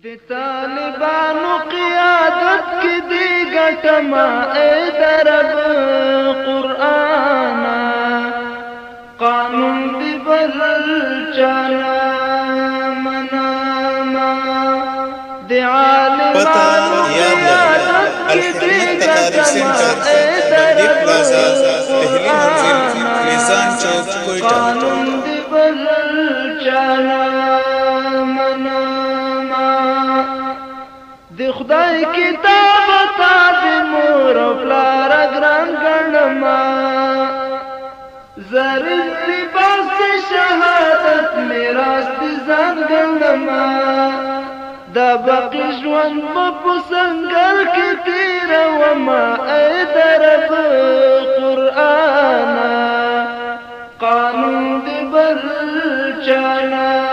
د طالبانو قیادت کی دی گٹما اے درب قرآن قانون دی بل چانا مناما دی عالمانو قیادت کی دی گٹما اے درب قرآن قانون دی بل چانا دی خدای کتاب تا دی مور و پلار گران گرنما زرین لباس دی شهادت میراث دی زان گرنما دا باقی ژوند په سنگر کی تیر وما ای درب قرآن قانون دی بل چانا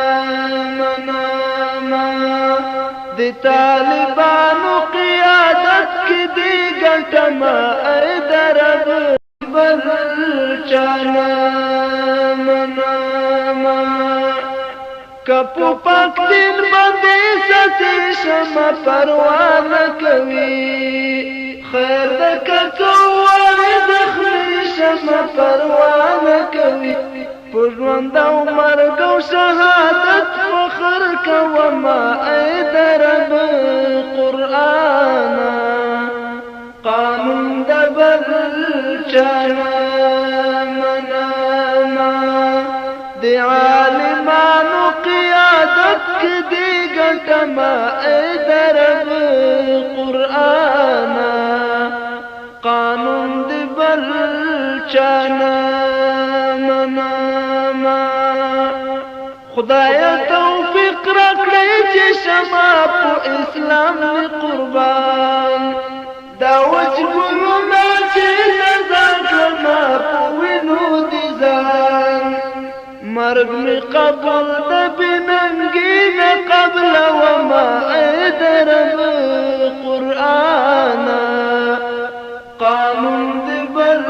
دی طالبانو قیادت کی دی گٹما اے درب بل چانا مناما کپو پاک دین بندی ستی شما پروان کوي خیر دکتو واری دخلی شما پروان کوي پرواند او مرگ او شهادت فخر کوما ای درب قرآن قانون دبل چانا مناما دی عالمانو قیادت کی دی گٹما ای درب قرآن قانون دبل چانا خدایا توفیق راکړی چې شمع په اسلام می قربان دا وجبونه چې سزا کړم په وینو دي ځان مرګ می قبول د بننګي نه قبل وما ای درب قرآن قانون دی بل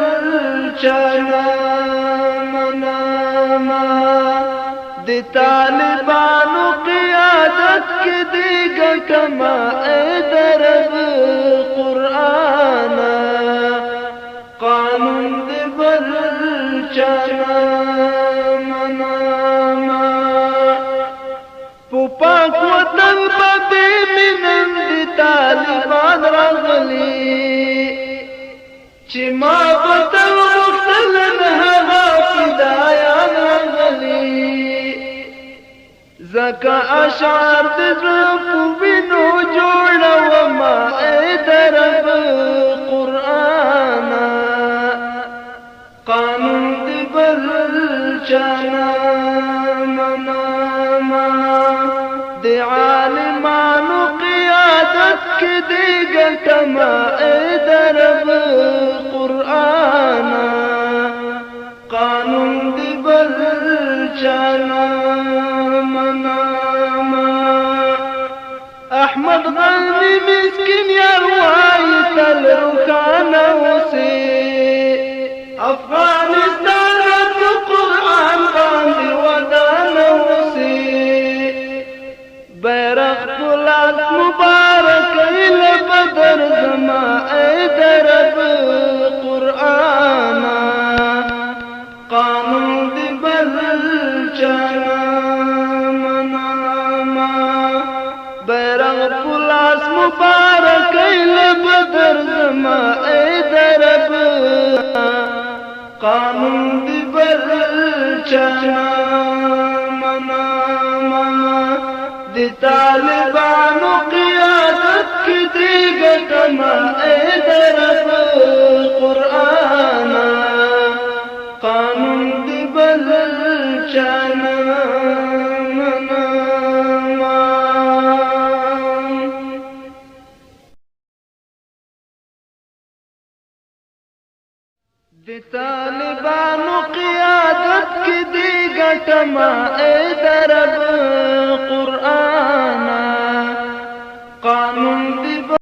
چانا دی طالبانو قیادت کی دی گٹما اے درب قرآن قانون دی بل چانا مناما پو پاک وطن بدی منن دی طالبان راغلی چی ما وطن مختلن هغا فدایان راغلی زکا اشعار دی زرپو بینو جوڑا وما اے درب قرآن قانون دی بل چانا مناما دی عالمانو قیادت کی دی گٹما اے درب قرآن قانون دی بل چانا احمد غنی مسکین یاروائی تل رکانا وسی افغانستان تو قرآن باندی ودانا وسی بیرق بلاد مبارک ایل بدر زما ای درب قرآن قانون دی بل چانا مبارک ایل بدر زما ای درب قانون دی بل چانا مناما دی طالبانو قیادت کی دی گٹما ای درب قرآن قانون دی بل چانا دی طالبانو قیادت کی دی گٹما اے درب قرآن